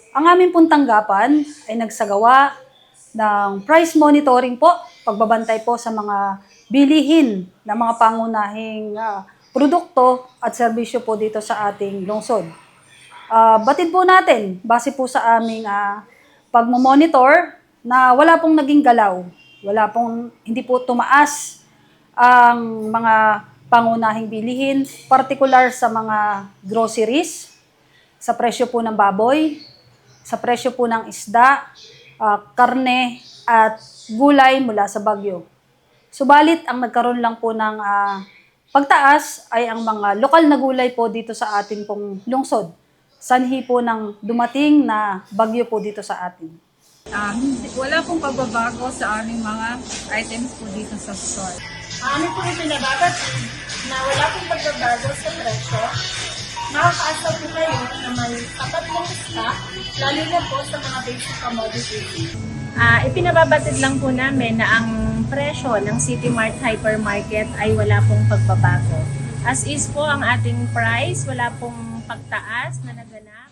Ang aming pong tanggapan ay nagsagawa ng price monitoring po, pagbabantay po sa mga bilihin ng mga pangunahing produkto at serbisyo po dito sa ating lungsod. Batid po natin, base po sa aming pagmomonitor na wala pong naging galaw, hindi po tumaas ang mga pangunahing bilihin, particular sa mga groceries, sa presyo po ng baboy, sa presyo po ng isda, karne at gulay mula sa bagyo. Subalit, ang nagkaroon lang po ng pagtaas ay ang mga lokal na gulay po dito sa atin pong lungsod. Sanhi po ng dumating na bagyo po dito sa atin. Wala pong pagbabago sa aming mga items po dito sa store. Ano po yung pinababat na wala pong pagbabago sa presyo? Makakaasa po kayo na may sapat ng stock, lalo na po sa mga basic commodities. Ipinababatid lang po namin na ang presyo ng City Mart Hypermarket ay wala pong pagbabago. As is po ang ating price, wala pong pagtaas na naganap.